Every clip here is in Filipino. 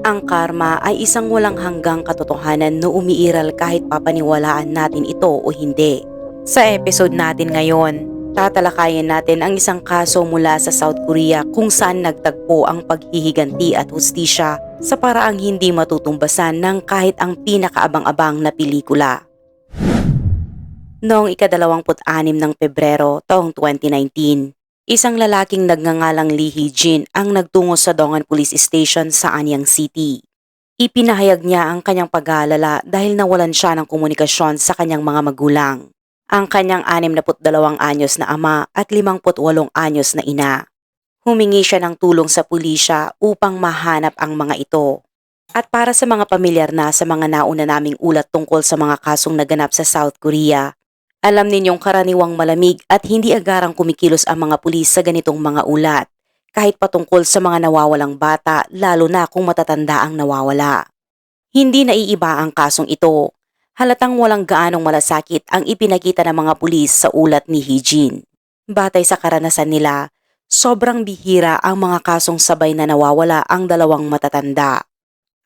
Ang karma ay isang walang hanggang katotohanan na umiiral kahit papaniwalaan natin ito o hindi. Sa episode natin ngayon, tatalakayin natin ang isang kaso mula sa South Korea kung saan nagtagpo ang paghihiganti at hustisya sa paraang hindi matutumbasan ng kahit ang pinakaabang-abang na pelikula. Noong ika-26 ng Pebrero taong 2019, isang lalaking nagngangalang Lee Hee-jin ang nagtungo sa Dongan Police Station sa Anyang City. Ipinahayag niya ang kanyang pag-aalala dahil nawalan siya ng komunikasyon sa kanyang mga magulang, ang kanyang 62 anyos na ama at 58 anyos na ina. Humingi siya ng tulong sa pulisya upang mahanap ang mga ito. At para sa mga pamilyar na sa mga nauna naming ulat tungkol sa mga kasong naganap sa South Korea, alam ninyong karaniwang malamig at hindi agarang kumikilos ang mga pulis sa ganitong mga ulat, kahit patungkol sa mga nawawalang bata lalo na kung matatanda ang nawawala. Hindi naiiba ang kasong ito. Halatang walang gaanong malasakit ang ipinakita ng mga pulis sa ulat ni Hee-jin. Batay sa karanasan nila, sobrang bihira ang mga kasong sabay na nawawala ang dalawang matatanda.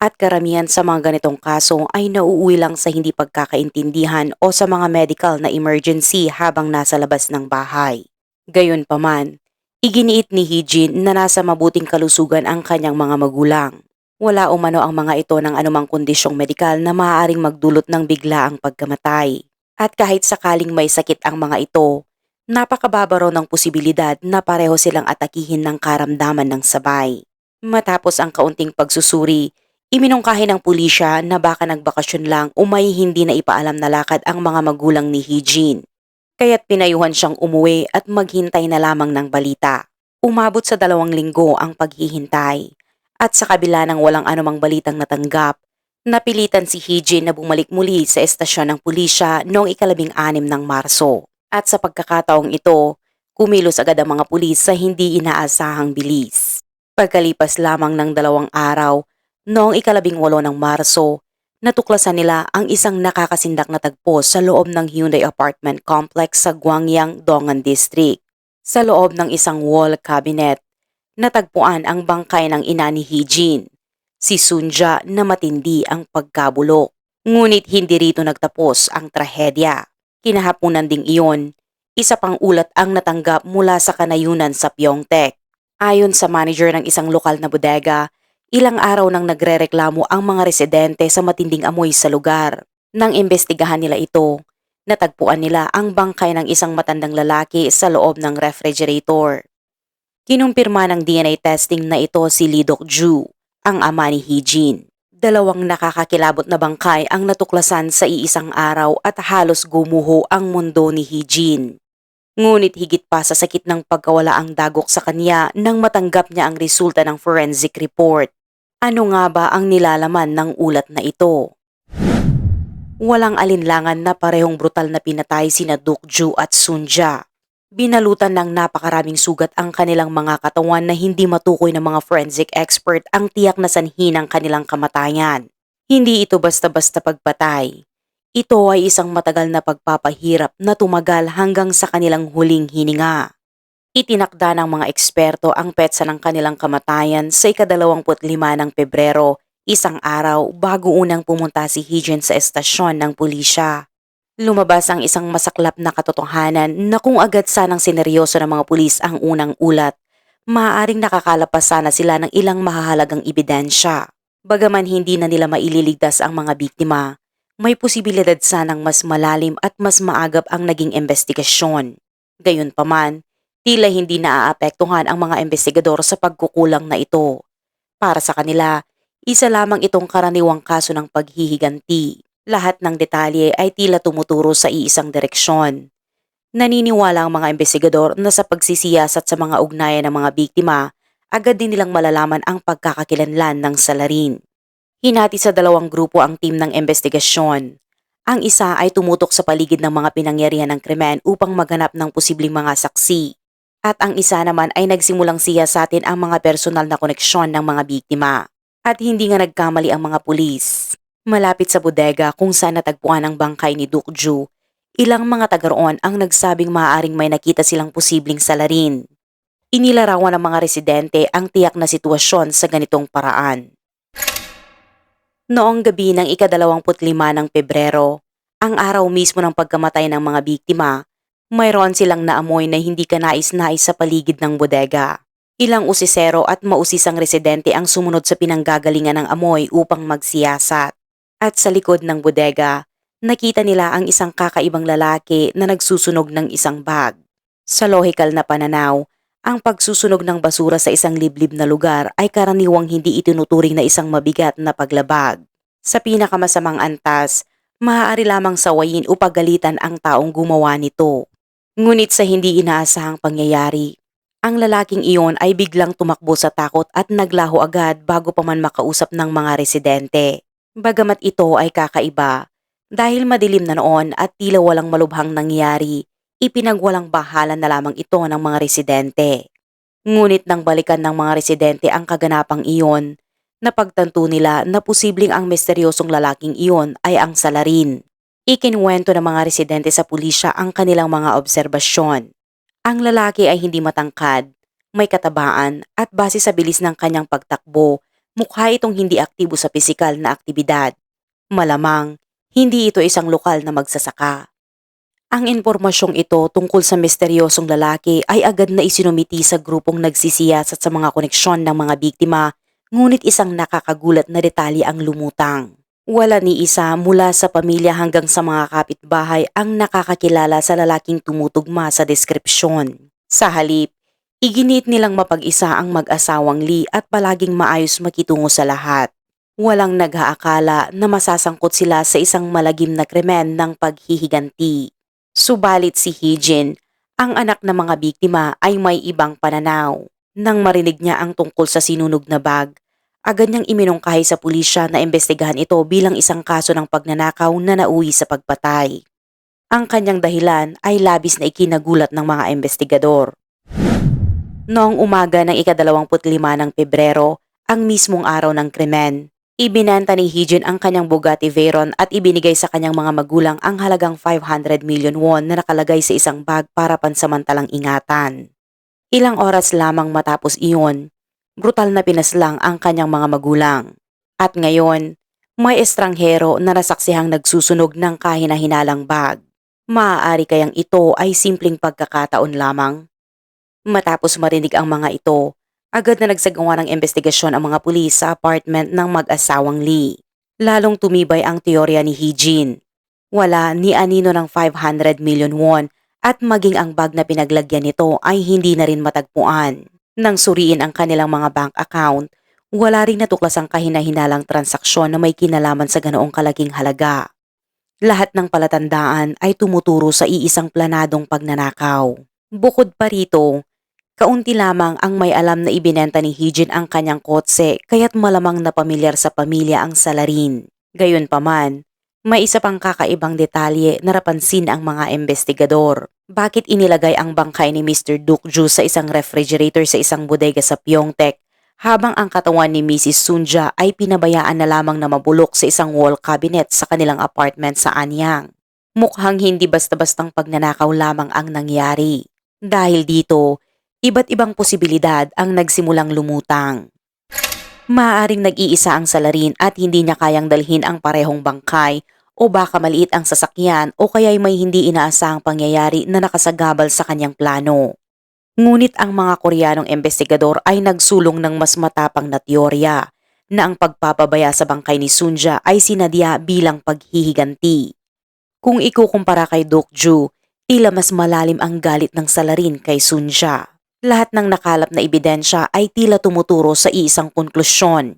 At karamihan sa mga ganitong kaso ay nauuwi lang sa hindi pagkakaintindihan o sa mga medical na emergency habang nasa labas ng bahay. Gayunpaman, iginiit ni Hee-jin na nasa mabuting kalusugan ang kanyang mga magulang. Wala umano ang mga ito ng anumang kondisyong medikal na maaaring magdulot ng biglaang pagkamatay. At kahit sakaling may sakit ang mga ito, napakababa raw ng posibilidad na pareho silang atakihin ng karamdaman ng sabay. Matapos ang kaunting pagsusuri, iminungkahi ng pulisya na baka nagbakasyon lang o may hindi na ipaalam na lakad ang mga magulang ni Hee-jin. Kaya't pinayuhan siyang umuwi at maghintay na lamang ng balita. Umabot sa 2 linggo ang paghihintay. At sa kabila ng walang anumang balitang natanggap, napilitan si Hee-jin na bumalik muli sa estasyon ng pulisya noong ika-16 ng Marso. At sa pagkakataong ito, kumilos agad ang mga pulis sa hindi inaasahang bilis. Pagkalipas lamang ng 2 araw, noong ika-18 ng Marso, natuklasan nila ang isang nakakasindak na tagpo sa loob ng Hyundai apartment complex sa Gwangyang, Dongan District. Sa loob ng isang wall cabinet, natagpuan ang bangkay ng ina ni Hee-jin, si Sunja na matindi ang pagkabulok. Ngunit hindi rito nagtapos ang trahedya. Kinahaponan ding iyon, isa pang ulat ang natanggap mula sa kanayunan sa Pyeongtaek. Ayon sa manager ng isang lokal na bodega, ilang araw nang nagrereklamo ang mga residente sa matinding amoy sa lugar. Nang imbestigahan nila ito, natagpuan nila ang bangkay ng isang matandang lalaki sa loob ng refrigerator. Kinumpirma ng DNA testing na ito si Lee Dok-ju, ang ama ni Hee-jin. 2 nakakakilabot na bangkay ang natuklasan sa iisang araw at halos gumuho ang mundo ni Hee-jin. Ngunit higit pa sa sakit ng pagkawala ang dagok sa kanya nang matanggap niya ang resulta ng forensic report. Ano nga ba ang nilalaman ng ulat na ito? Walang alinlangan na parehong brutal na pinatay sina Dok-ju at Sunja. Binalutan ng napakaraming sugat ang kanilang mga katawan na hindi matukoy ng mga forensic expert ang tiyak na sanhi ng kanilang kamatayan. Hindi ito basta-basta pagpatay. Ito ay isang matagal na pagpapahirap na tumagal hanggang sa kanilang huling hininga. Itinakda ng mga eksperto ang petsa ng kanilang kamatayan sa ika-25 ng Pebrero, isang araw bago unang pumunta si Hee-jin sa estasyon ng pulisya. Lumabas ang isang masaklap na katotohanan na kung agad sanang sineryoso ng mga pulis ang unang ulat, maaaring nakakalapas sana sila ng ilang mahahalagang ebidensya. Bagaman hindi na nila maililigtas ang mga biktima, may posibilidad sanang mas malalim at mas maagap ang naging investigasyon. Gayunpaman, tila hindi naaapektuhan ang mga investigador sa pagkukulang na ito. Para sa kanila, isa lamang itong karaniwang kaso ng paghihiganti. Lahat ng detalye ay tila tumuturo sa iisang direksyon. Naniniwala ang mga investigador na sa pagsisiyasat sa mga ugnayan ng mga biktima, agad din nilang malalaman ang pagkakakilanlan ng salarin. Hinati sa 2 grupo ang team ng investigasyon. Ang isa ay tumutok sa paligid ng mga pinangyarihan ng krimen upang maghanap ng posibleng mga saksi. At ang isa naman ay nagsimulang siyasatin ang mga personal na koneksyon ng mga biktima. At hindi nga nagkamali ang mga pulis. Malapit sa bodega kung saan natagpuan ang bangkay ni Dok-ju, ilang mga taga roon ang nagsabing maaaring may nakita silang posibleng salarin. Inilarawan ng mga residente ang tiyak na sitwasyon sa ganitong paraan. Noong gabi ng ika-25 ng Pebrero, ang araw mismo ng pagkamatay ng mga biktima, mayroon silang naamoy na hindi kanais-nais sa paligid ng bodega. Ilang usisero at mausisang residente ang sumunod sa pinanggagalingan ng amoy upang magsiyasat. At sa likod ng bodega, nakita nila ang isang kakaibang lalaki na nagsusunog ng isang bag. Sa lohikal na pananaw, ang pagsusunog ng basura sa isang liblib na lugar ay karaniwang hindi itinuturing na isang mabigat na paglabag. Sa pinakamasamang antas, maaari lamang sawayin o pagalitan ang taong gumawa nito. Ngunit sa hindi inaasahang pangyayari, ang lalaking iyon ay biglang tumakbo sa takot at naglaho agad bago pa man makausap ng mga residente. Bagamat ito ay kakaiba, dahil madilim na noon at tila walang malubhang nangyari, ipinagwalang bahala na lamang ito ng mga residente. Ngunit nang balikan ng mga residente ang kaganapang iyon, napagtanto nila na posibleng ang misteryosong lalaking iyon ay ang salarin. Ikinuwento ng mga residente sa pulisya ang kanilang mga obserbasyon. Ang lalaki ay hindi matangkad, may katabaan at base sa bilis ng kanyang pagtakbo, mukha itong hindi aktibo sa pisikal na aktibidad. Malamang, hindi ito isang lokal na magsasaka. Ang impormasyong ito tungkol sa misteryosong lalaki ay agad na isinumiti sa grupong nagsisiyasat sa mga koneksyon ng mga biktima, ngunit isang nakakagulat na detalye ang lumutang. Wala ni isa mula sa pamilya hanggang sa mga kapitbahay ang nakakakilala sa lalaking tumutugma sa deskripsyon. Sa halip, iginit nilang mapag-isa ang mag-asawang Lee at palaging maayos makitungo sa lahat. Walang nag-aakala na masasangkot sila sa isang malagim na krimen ng paghihiganti. Subalit si Heejin, ang anak ng mga biktima, ay may ibang pananaw. Nang marinig niya ang tungkol sa sinunog na bag, agad niyang iminungkahi sa pulisya na imbestigahan ito bilang isang kaso ng pagnanakaw na nauwi sa pagpatay. Ang kanyang dahilan ay labis na ikinagulat ng mga investigador. Noong umaga ng ika-25 ng Pebrero, ang mismong araw ng krimen, ibinenta ni Heejin ang kanyang Bugatti Veyron at ibinigay sa kanyang mga magulang ang halagang 500 million won na nakalagay sa isang bag para pansamantalang ingatan. Ilang oras lamang matapos iyon, brutal na pinaslang ang kanyang mga magulang. At ngayon, may estranghero na nasaksihang nagsusunog ng kahina-hinalang bag. Maaari kayang ito ay simpleng pagkakataon lamang? Matapos marinig ang mga ito, agad na nagsagawa ng investigasyon ang mga pulis sa apartment ng mag-asawang Lee. Lalong tumibay ang teorya ni Heejin. Wala ni anino ng 500 million won at maging ang bag na pinaglagyan nito ay hindi na rin matagpuan. Nang suriin ang kanilang mga bank account, wala rin natuklasang kahina-hinalang transaksyon na may kinalaman sa ganoong kalaking halaga. Lahat ng palatandaan ay tumuturo sa iisang planadong pagnanakaw. Bukod pa rito, kaunti lamang ang may alam na ibinenta ni Heejin ang kanyang kotse kaya't malamang na pamilyar sa pamilya ang salarin. Gayunpaman, may isa pang kakaibang detalye na napansin ang mga investigador. Bakit inilagay ang bangkay ni Mr. Dukju sa isang refrigerator sa isang bodega sa Pyeongtaek habang ang katawan ni Mrs. Sunja ay pinabayaan na lamang na mabulok sa isang wall cabinet sa kanilang apartment sa Anyang? Mukhang hindi basta-bastang pagnanakaw lamang ang nangyari. Dahil dito, iba't ibang posibilidad ang nagsimulang lumutang. Maaaring nag-iisa ang salarin at hindi niya kayang dalhin ang parehong bangkay o baka maliit ang sasakyan o kaya'y may hindi inaasahang pangyayari na nakasagabal sa kanyang plano. Ngunit ang mga Koreanong investigador ay nagsulong ng mas matapang na teorya na ang pagpapabaya sa bangkay ni Sunja ay sinadya bilang paghihiganti. Kung ikukumpara kay Dokju, tila mas malalim ang galit ng salarin kay Sunja. Lahat ng nakalap na ebidensya ay tila tumuturo sa iisang konklusyon.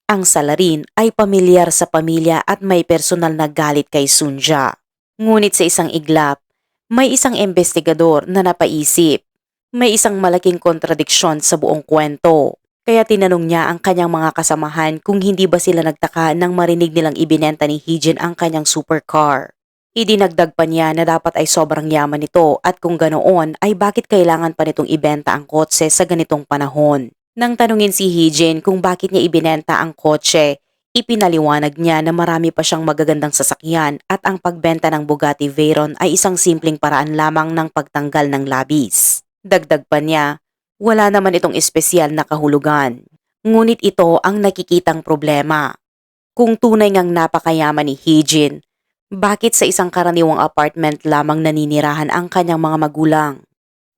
Ang salarin ay pamilyar sa pamilya at may personal na galit kay Sunja. Ngunit sa isang iglap, may isang investigador na napaisip. May isang malaking kontradiksyon sa buong kwento. Kaya tinanong niya ang kanyang mga kasamahan kung hindi ba sila nagtaka nang marinig nilang ibinenta ni Heejin ang kanyang supercar. Idinagdag pa niya na dapat ay sobrang yaman nito at kung ganoon ay bakit kailangan pa nitong ibenta ang kotse sa ganitong panahon. Nang tanungin si Heejin kung bakit niya ibinenta ang kotse, ipinaliwanag niya na marami pa siyang magagandang sasakyan at ang pagbenta ng Bugatti Veyron ay isang simpleng paraan lamang ng pagtanggal ng labis. Dagdag pa niya, wala naman itong espesyal na kahulugan. Ngunit ito ang nakikitang problema. Kung tunay ngang napakayaman ni Heejin, bakit sa isang karaniwang apartment lamang naninirahan ang kanyang mga magulang?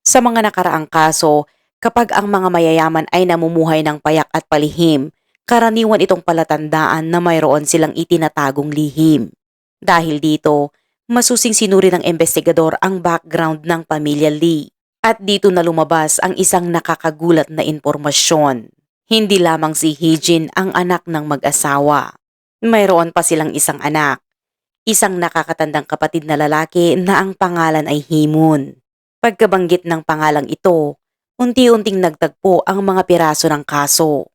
Sa mga nakaraang kaso, kapag ang mga mayayaman ay namumuhay ng payak at palihim, karaniwan itong palatandaan na mayroon silang itinatagong lihim. Dahil dito, masusing sinuri ng investigador ang background ng pamilya Lee. At dito na lumabas ang isang nakakagulat na impormasyon. Hindi lamang si Heejin ang anak ng mag-asawa. Mayroon pa silang isang anak, isang nakakatandang kapatid na lalaki na ang pangalan ay Hee-moon. Pagkabanggit ng pangalang ito, unti-unting nagtagpo ang mga piraso ng kaso.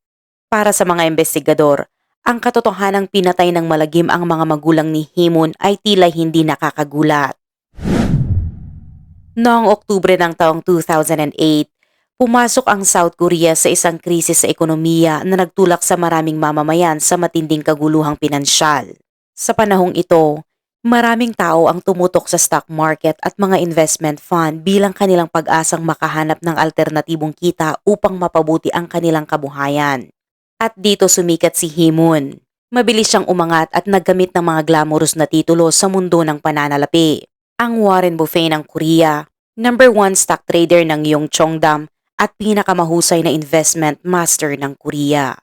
Para sa mga investigador, ang katotohanang pinatay ng malagim ang mga magulang ni Hee-moon ay tila hindi nakakagulat. Noong Oktubre ng taong 2008, pumasok ang South Korea sa isang krisis sa ekonomiya na nagtulak sa maraming mamamayan sa matinding kaguluhang pinansyal. Sa panahong ito, maraming tao ang tumutok sa stock market at mga investment fund bilang kanilang pag-asang makahanap ng alternatibong kita upang mapabuti ang kanilang kabuhayan. At dito sumikat si Hee-moon. Mabilis siyang umangat at naggamit ng mga glamorous na titulo sa mundo ng pananalapi. Ang Warren Buffett ng Korea, #1 stock trader ng Yongcheongdam at pinakamahusay na investment master ng Korea.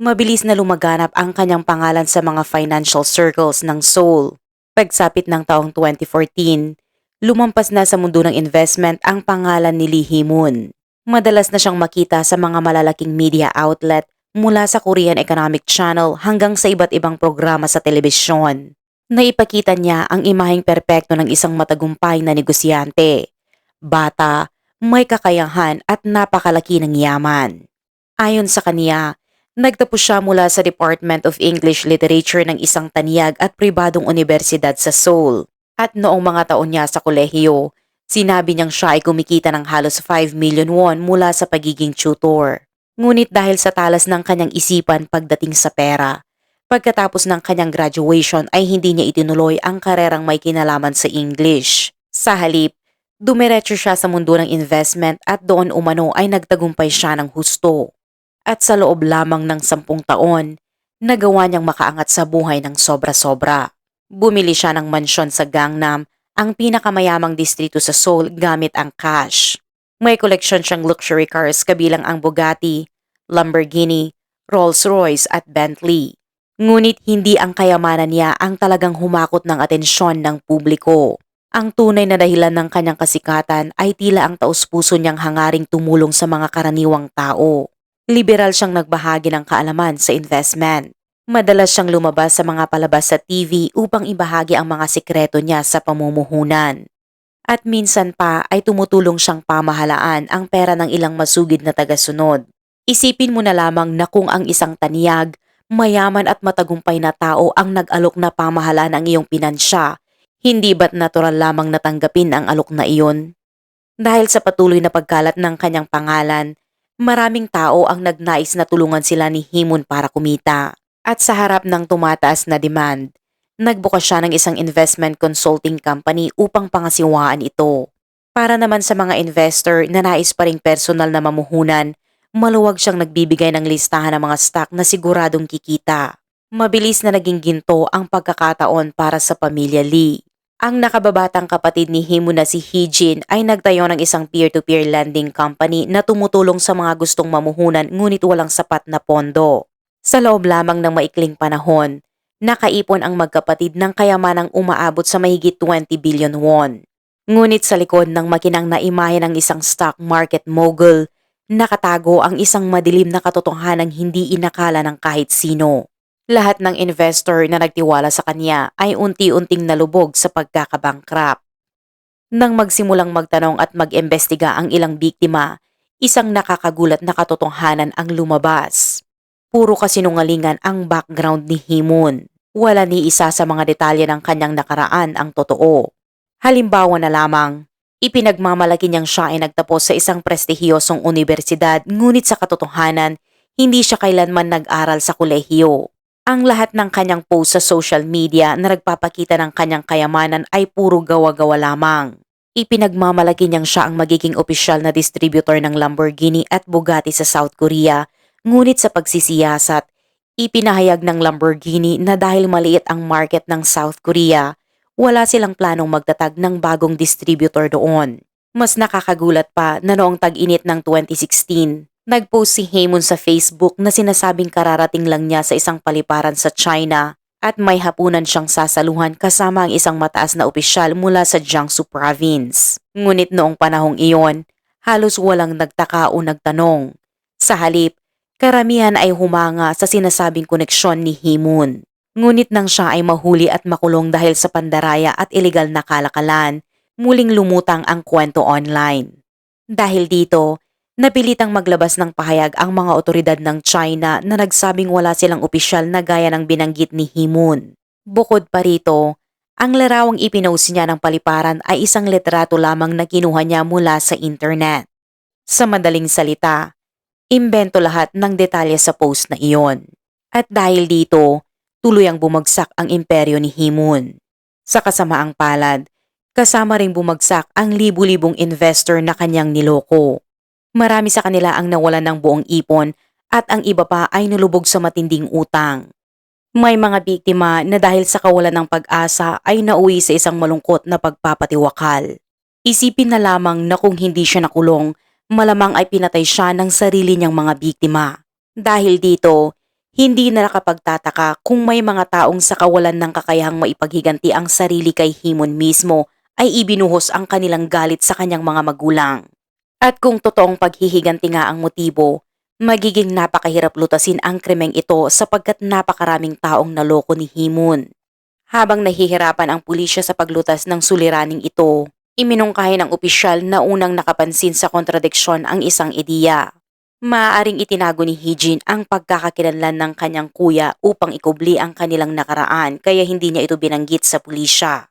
Mabilis na lumaganap ang kanyang pangalan sa mga financial circles ng Seoul. Pagsapit ng taong 2014, lumampas na sa mundo ng investment ang pangalan ni Lee Hee-moon. Madalas na siyang makita sa mga malalaking media outlet mula sa Korean Economic Channel hanggang sa iba't ibang programa sa telebisyon. Naipakita niya ang imaheng perpekto ng isang matagumpay na negosyante. Bata, may kakayahan at napakalaki ng yaman. Ayon sa kaniya, nagtapos siya mula sa Department of English Literature ng isang taniyag at pribadong universidad sa Seoul. At noong mga taon niya sa kolehiyo, sinabi niyang siya ay kumikita ng halos 5 million won mula sa pagiging tutor. Ngunit dahil sa talas ng kanyang isipan pagdating sa pera, pagkatapos ng kanyang graduation ay hindi niya itinuloy ang karerang may kinalaman sa English. Sa halip, dumiretso siya sa mundo ng investment at doon umano ay nagtagumpay siya ng husto. At sa loob lamang ng 10 taon, nagawa niyang makaangat sa buhay ng sobra-sobra. Bumili siya ng mansyon sa Gangnam, ang pinakamayamang distrito sa Seoul gamit ang cash. May koleksyon siyang luxury cars kabilang ang Bugatti, Lamborghini, Rolls-Royce at Bentley. Ngunit hindi ang kayamanan niya ang talagang humakot ng atensyon ng publiko. Ang tunay na dahilan ng kanyang kasikatan ay tila ang taus-puso niyang hangaring tumulong sa mga karaniwang tao. Liberal siyang nagbahagi ng kaalaman sa investment. Madalas siyang lumabas sa mga palabas sa TV upang ibahagi ang mga sikreto niya sa pamumuhunan. At minsan pa ay tumutulong siyang pamahalaan ang pera ng ilang masugid na tagasunod. Isipin mo na lamang na kung ang isang taniyag, mayaman at matagumpay na tao ang nag-alok na pamahalaan ang iyong pinansya, hindi ba't natural lamang natanggapin ang alok na iyon? Dahil sa patuloy na pagkalat ng kanyang pangalan, maraming tao ang nagnais na tulungan sila ni Hee-moon para kumita. At sa harap ng tumataas na demand, nagbukas siya ng isang investment consulting company upang pangasiwaan ito. Para naman sa mga investor na nais pa ring personal na mamuhunan, maluwag siyang nagbibigay ng listahan ng mga stock na siguradong kikita. Mabilis na naging ginto ang pagkakataon para sa pamilya Lee. Ang nakababatang kapatid ni Hee-moon na si Heejin ay nagtayo ng isang peer-to-peer lending company na tumutulong sa mga gustong mamuhunan ngunit walang sapat na pondo. Sa loob lamang ng maikling panahon, nakaipon ang magkapatid ng kayamanang umaabot sa mahigit 20 billion won. Ngunit sa likod ng makinang na imahe ng isang stock market mogul, nakatago ang isang madilim na katotohanang hindi inakala ng kahit sino. Lahat ng investor na nagtiwala sa kanya ay unti-unting nalubog sa pagkakabangkrap. Nang magsimulang magtanong at mag-imbestiga ang ilang biktima, isang nakakagulat na katotohanan ang lumabas. Puro kasinungalingan ang background ni Hee-moon. Wala ni isa sa mga detalye ng kanyang nakaraan ang totoo. Halimbawa na lamang, ipinagmamalaki niyang siya ay nagtapos sa isang prestihiyosong universidad ngunit sa katotohanan, hindi siya kailanman nag-aral sa kolehiyo. Ang lahat ng kanyang post sa social media na nagpapakita ng kanyang kayamanan ay puro gawa-gawa lamang. Ipinagmamalaki niyang siya ang magiging opisyal na distributor ng Lamborghini at Bugatti sa South Korea, ngunit sa pagsisiyasat, Ipinahayag ng Lamborghini na dahil maliit ang market ng South Korea, wala silang planong magtatag ng bagong distributor doon. Mas nakakagulat pa na noong tag-init ng 2016, nag-post si Haemon sa Facebook na sinasabing kararating lang niya sa isang paliparan sa China at may hapunan siyang sasaluhan kasama ang isang mataas na opisyal mula sa Jiangsu Province. Ngunit noong panahong iyon, halos walang nagtaka o nagtanong. Sa halip, karamihan ay humanga sa sinasabing koneksyon ni Haemon. Ngunit nang siya ay mahuli at makulong dahil sa pandaraya at ilegal na kalakalan, muling lumutang ang kwento online. Dahil dito, napilitang maglabas ng pahayag ang mga otoridad ng China na nagsabing wala silang opisyal na gaya ng binanggit ni Haemon. Bukod pa rito, ang larawang ipinost niya ng paliparan ay isang litrato lamang na kinuha niya mula sa internet. Sa madaling salita, imbento lahat ng detalye sa post na iyon. At dahil dito, tuluyang bumagsak ang imperyo ni Haemon. Sa kasamaang palad, kasama ring bumagsak ang libu-libong investor na kanyang niloko. Marami sa kanila ang nawalan ng buong ipon at ang iba pa ay nulubog sa matinding utang. May mga biktima na dahil sa kawalan ng pag-asa ay nauwi sa isang malungkot na pagpapatiwakal. Isipin na lamang na kung hindi siya nakulong, malamang ay pinatay siya ng sarili niyang mga biktima. Dahil dito, hindi na nakapagtataka kung may mga taong sa kawalan ng kakayahang maipaghiganti ang sarili kay Haemon mismo ay ibinuhos ang kanilang galit sa kanyang mga magulang. At kung totoong paghihiganti nga ang motibo, magiging napakahirap lutasin ang krimeng ito sapagkat napakaraming taong naloko ni Haemon. Habang nahihirapan ang pulisya sa paglutas ng suliraning ito, iminungkahi ng opisyal na unang nakapansin sa kontradiksyon ang isang ideya. Maaaring itinago ni Heejin ang pagkakakilanlan ng kanyang kuya upang ikubli ang kanilang nakaraan kaya hindi niya ito binanggit sa pulisya.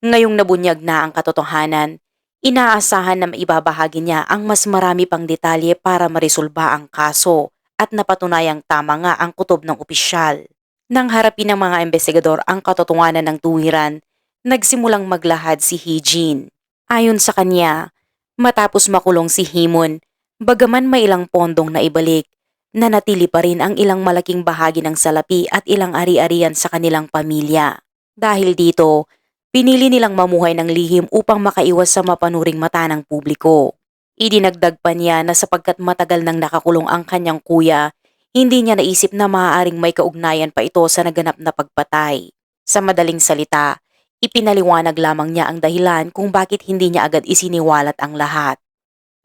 Ngayong nabunyag na ang katotohanan, inaasahan na maibabahagi niya ang mas marami pang detalye para maresolba ang kaso at napatunayang tama nga ang kutob ng opisyal. Nang harapin ng mga investigador ang katotohanan ng tuwiran, nagsimulang maglahad si Heejin. Ayon sa kanya, matapos makulong si Haemon, bagaman may ilang pondong na ibalik, nanatili pa rin ang ilang malaking bahagi ng salapi at ilang ari-arian sa kanilang pamilya. Dahil dito, pinili nilang mamuhay ng lihim upang makaiwas sa mapanuring mata ng publiko. Idinagdag pa niya na sapagkat matagal nang nakakulong ang kanyang kuya, hindi niya naisip na maaaring may kaugnayan pa ito sa naganap na pagpatay. Sa madaling salita, ipinaliwanag lamang niya ang dahilan kung bakit hindi niya agad isiniwalat ang lahat.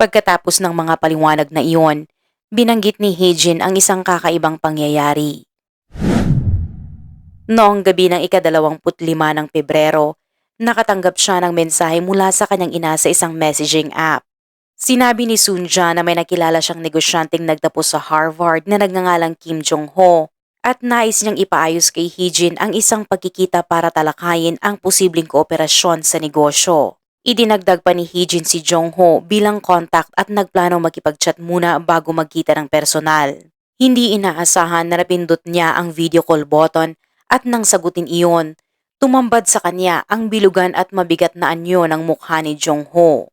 Pagkatapos ng mga paliwanag na iyon, binanggit ni Heejin ang isang kakaibang pangyayari. Noong gabi ng ika-25 ng Pebrero, nakatanggap siya ng mensahe mula sa kanyang ina sa isang messaging app. Sinabi ni Sunja na may nakilala siyang negosyanteng nagtapos sa Harvard na nagngangalang Kim Jong-ho at nais niyang ipaayos kay Heejin ang isang pagkikita para talakayin ang posibleng kooperasyon sa negosyo. Idinagdag pa ni Heejin si Jong-ho bilang contact at nagplano makipag-chat muna bago magkita ng personal. Hindi inaasahan na napindot niya ang video call button at nang sagutin iyon, tumambad sa kanya ang bilugan at mabigat na anyo ng mukha ni Jong-ho.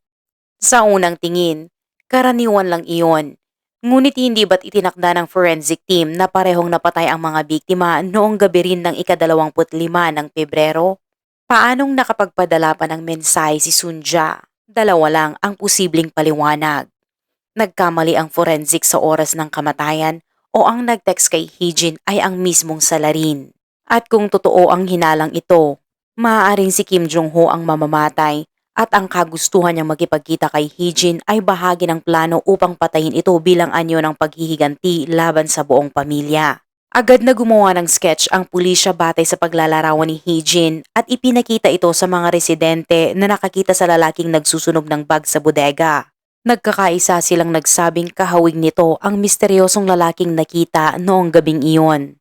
Sa unang tingin, karaniwan lang iyon. Ngunit hindi ba't itinakda ng forensic team na parehong napatay ang mga biktima noong gabi rin ng ika-25 ng Pebrero? Paanong nakapagpadala pa ng mensahe si Sunja? Dalawa lang ang posibleng paliwanag. Nagkamali ang forensic sa oras ng kamatayan o ang nag-text kay Heejin ay ang mismong salarin. At kung totoo ang hinalang ito, maaaring si Kim Jong-ho ang mamamatay at ang kagustuhan niyang makipagkita kay Heejin ay bahagi ng plano upang patayin ito bilang anyo ng paghihiganti laban sa buong pamilya. Agad na gumawa ng sketch ang pulisya batay sa paglalarawan ni Heejin at ipinakita ito sa mga residente na nakakita sa lalaking nagsusunog ng bag sa bodega. Nagkakaisa silang nagsabing kahawig nito ang misteryosong lalaking nakita noong gabing iyon.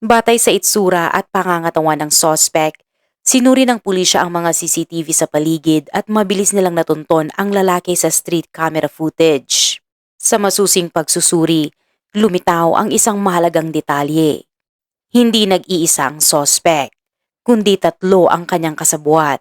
Batay sa itsura at pangangatawan ng sospek, sinuri ng pulisya ang mga CCTV sa paligid at mabilis nilang natunton ang lalaki sa street camera footage. Sa masusing pagsusuri, lumitaw ang isang mahalagang detalye. Hindi nag-iisa ang sospek, kundi 3 ang kanyang kasabwat.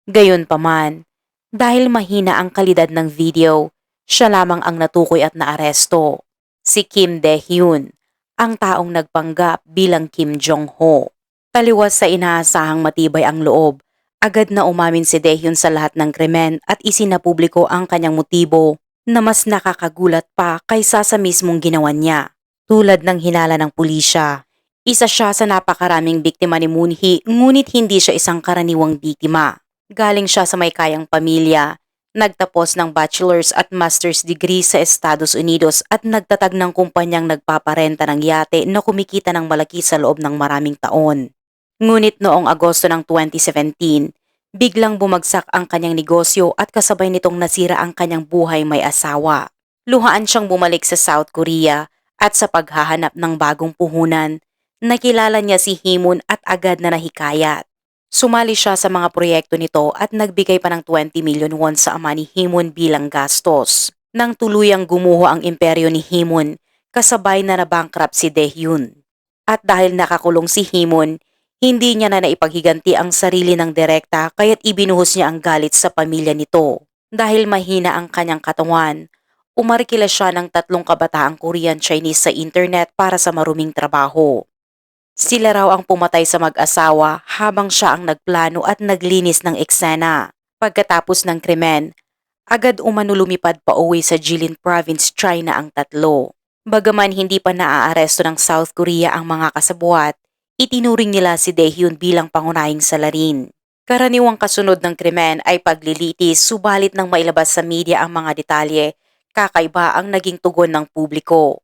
Gayunpaman, dahil mahina ang kalidad ng video, siya lamang ang natukoy at naaresto. Si Kim Dae-hyun, ang taong nagpanggap bilang Kim Jong-ho. Taliwas sa inaasahang matibay ang loob, agad na umamin si Daehyun sa lahat ng krimen at isinapubliko ang kanyang motibo na mas nakakagulat pa kaysa sa mismong ginawa niya. Tulad ng hinala ng pulisya, isa siya sa napakaraming biktima ni Moon-hee ngunit hindi siya isang karaniwang biktima. Galing siya sa may kayang pamilya, nagtapos ng bachelor's at master's degree sa Estados Unidos at nagtatag ng kumpanyang nagpaparenta ng yate na kumikita ng malaki sa loob ng maraming taon. Ngunit noong Agosto ng 2017, biglang bumagsak ang kanyang negosyo at kasabay nitong nasira ang kanyang buhay may asawa. Luhaan siyang bumalik sa South Korea at sa paghahanap ng bagong puhunan, nakilala niya si Hee-moon at agad na nahikayat. Sumali siya sa mga proyekto nito at nagbigay pa ng 20 million won sa ama ni Hee-moon bilang gastos. Nang tuluyang gumuho ang imperyo ni Hee-moon, kasabay na nabankrupt si Daehyun. At dahil nakakulong si Hee-moon, hindi niya na naipaghiganti ang sarili ng direkta kaya't ibinuhos niya ang galit sa pamilya nito. Dahil mahina ang kanyang katawan, umarkila siya ng 3 kabataang Korean-Chinese sa internet para sa maruming trabaho. Sila raw ang pumatay sa mag-asawa habang siya ang nagplano at naglinis ng eksena. Pagkatapos ng krimen, agad umano lumipad pa uwi sa Jilin Province, China ang tatlo. Bagaman hindi pa naaaresto ng South Korea ang mga kasabwat, itinuring nila si Daehyun bilang pangunahing salarin. Karaniwang kasunod ng krimen ay paglilitis subalit nang mailabas sa media ang mga detalye, kakaiba ang naging tugon ng publiko.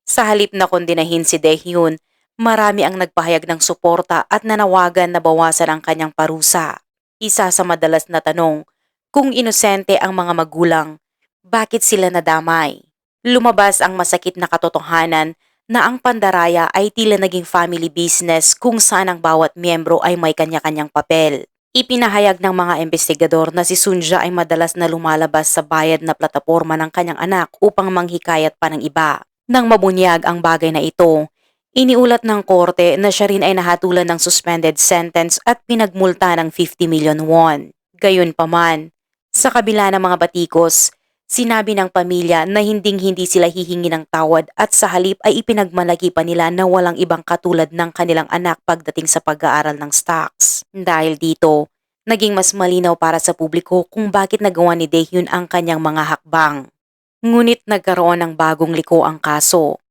Sa halip na kondinahin si Daehyun, marami ang nagpahayag ng suporta at nanawagan na bawasan ang kanyang parusa. Isa sa madalas na tanong, kung inosente ang mga magulang, bakit sila nadamay? Lumabas ang masakit na katotohanan na ang pandaraya ay tila naging family business kung saan ang bawat miyembro ay may kanya-kanyang papel. Ipinahayag ng mga investigador na si Sunja ay madalas na lumalabas sa bayad na plataporma ng kanyang anak upang manghikayat pa ng iba. Nang mabunyag ang bagay na ito, iniulat ng korte na siya rin ay nahatulan ng suspended sentence at pinagmulta ng 50 million won. Gayunpaman, sa kabila ng mga batikos, sinabi ng pamilya na hinding-hindi sila hihingi ng tawad at sa halip ay ipinagmalaki pa nila na walang ibang katulad ng kanilang anak pagdating sa pag-aaral ng stocks. Dahil dito, naging mas malinaw para sa publiko kung bakit nagawa ni Daehyun ang kanyang mga hakbang. Ngunit nagkaroon ng bagong liko ang kaso.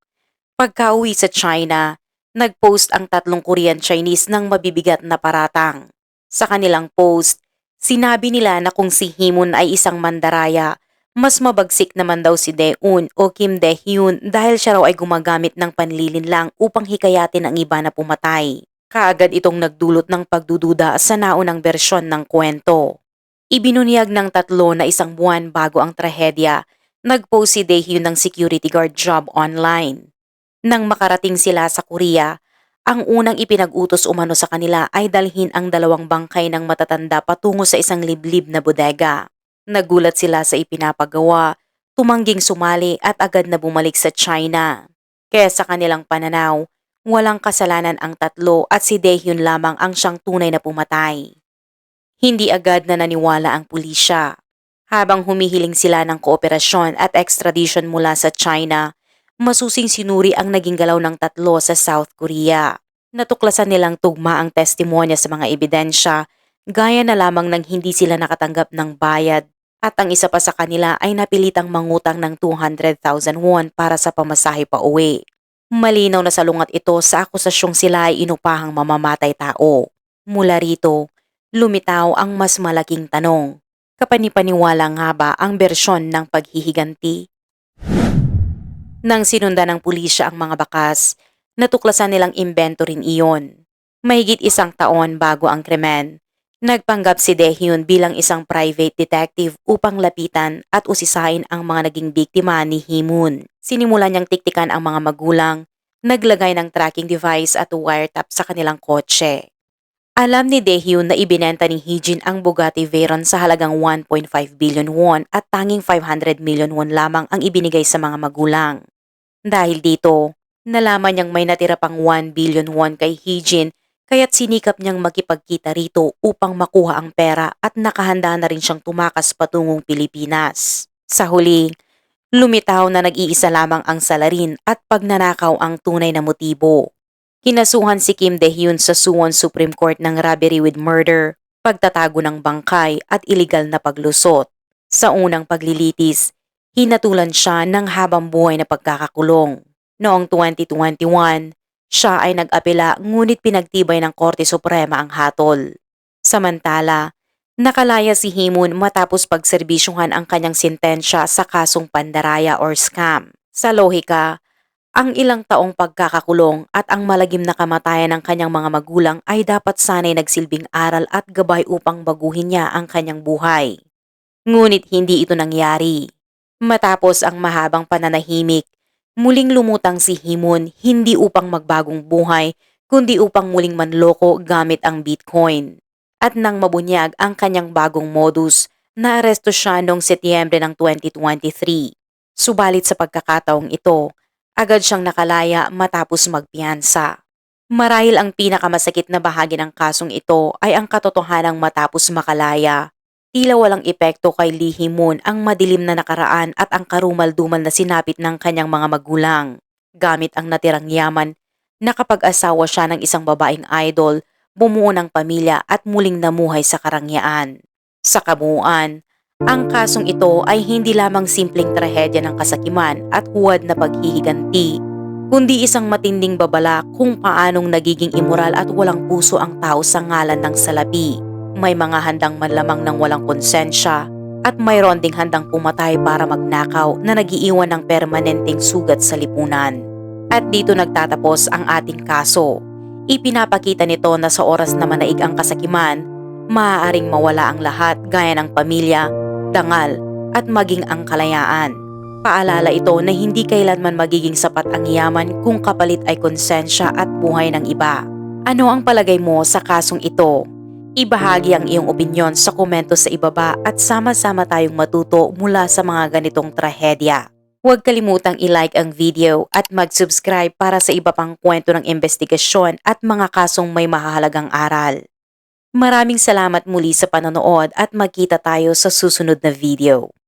Pagka-uwi sa China, nag-post ang 3 Korean-Chinese ng mabibigat na paratang. Sa kanilang post, sinabi nila na kung si Hee-moon ay isang mandaraya, mas mabagsik naman daw si Dae-un o Kim Dae-hyun dahil siya raw ay gumagamit ng panlilinlang upang hikayatin ang iba na pumatay. Kaagad itong nagdulot ng pagdududa sa naunang bersyon ng kwento. Ibinunyag ng 3 na isang buwan bago ang trahedya, nag-post si Daehyun ng security guard job online. Nang makarating sila sa Korea, ang unang ipinag-utos umano sa kanila ay dalhin ang 2 bangkay ng matatanda patungo sa isang liblib na bodega. Nagulat sila sa ipinapagawa, tumangging sumali at agad na bumalik sa China. Kaya sa kanilang pananaw, walang kasalanan ang 3 at si Daehyun lamang ang siyang tunay na pumatay. Hindi agad na naniwala ang pulisya. Habang humihiling sila ng kooperasyon at extradition mula sa China, masusing sinuri ang naging galaw ng 3 sa South Korea. Natuklasan nilang tugma ang testimonya sa mga ebidensya, gaya na lamang ng hindi sila nakatanggap ng bayad at ang isa pa sa kanila ay napilitang mangutang ng 200,000 won para sa pamasahe pa uwi. Malinaw na salungat ito sa akusasyong sila ay inupahang mamamatay tao. Mula rito, lumitaw ang mas malaking tanong. Kapanipaniwala nga ba ang bersyon ng paghihiganti? Nang sinundan ng pulisya ang mga bakas, natuklasan nilang imbento rin iyon. Mahigit 1 taon bago ang krimen, nagpanggap si Daehyun bilang isang private detective upang lapitan at usisain ang mga naging biktima ni Hee-moon. Sinimulan niyang tiktikan ang mga magulang, naglagay ng tracking device at wiretap sa kanilang kotse. Alam ni Daehyun na ibinenta ni Heejin ang Bugatti Veyron sa halagang 1.5 billion won at tanging 500 million won lamang ang ibinigay sa mga magulang. Dahil dito, nalaman niyang may natira pang 1 billion won kay Heejin kaya't sinikap niyang makipagkita rito upang makuha ang pera at nakahanda na rin siyang tumakas patungong Pilipinas. Sa huli, Lumitaw na nag-iisa lamang ang salarin at pagnanakaw ang tunay na motibo. Kinasuhan si Kim Dae-hyun sa Suwon Supreme Court ng robbery with murder, pagtatago ng bangkay at iligal na paglusot. Sa unang paglilitis, hinatulan siya ng habang buhay na pagkakakulong. Noong 2021, siya ay nag-apela ngunit pinagtibay ng Korte Suprema ang hatol. Samantala, nakalaya si Himun matapos pagserbisyuhan ang kanyang sentensya sa kasong pandaraya or scam. Sa lohika, ang ilang taong pagkakakulong at ang malagim na kamatayan ng kanyang mga magulang ay dapat sanay nagsilbing aral at gabay upang baguhin niya ang kanyang buhay. Ngunit hindi ito nangyari. Matapos ang mahabang pananahimik, muling lumutang si Himun hindi upang magbagong buhay, kundi upang muling manloko gamit ang Bitcoin. At nang mabunyag ang kanyang bagong modus, naaresto siya noong Setyembre ng 2023. Subalit sa pagkakataong ito, agad siyang nakalaya matapos magpiyansa. Marahil ang pinakamasakit na bahagi ng kasong ito ay ang katotohanang matapos makalaya. Tila walang epekto kay Lee Hee-moon ang madilim na nakaraan at ang karumal-dumal na sinapit ng kanyang mga magulang. Gamit ang natirang yaman, nakapag-asawa siya ng isang babaeng idol, bumuo ng pamilya at muling namuhay sa karangyaan. Sa kabuuan, ang kasong ito ay hindi lamang simpleng trahedya ng kasakiman at huwad na paghihiganti, kundi isang matinding babala kung paanong nagiging immoral at walang puso ang tao sa ngalan ng salapi. May mga handang manlamang ng walang konsensya at mayroon ding handang pumatay para magnakaw na nagiiwan ng permanenteng sugat sa lipunan. At dito nagtatapos ang ating kaso. Ipinapakita nito na sa oras na manaig ang kasakiman, maaaring mawala ang lahat gaya ng pamilya, dangal at maging ang kalayaan. Paalala ito na hindi kailanman magiging sapat ang yaman kung kapalit ay konsensya at buhay ng iba. Ano ang palagay mo sa kasong ito? Ibahagi ang iyong opinyon sa komento sa ibaba at sama-sama tayong matuto mula sa mga ganitong trahedya. Huwag kalimutang i-like ang video at mag-subscribe para sa iba pang kwento ng investigasyon at mga kasong may mahahalagang aral. Maraming salamat muli sa panonood at magkita tayo sa susunod na video.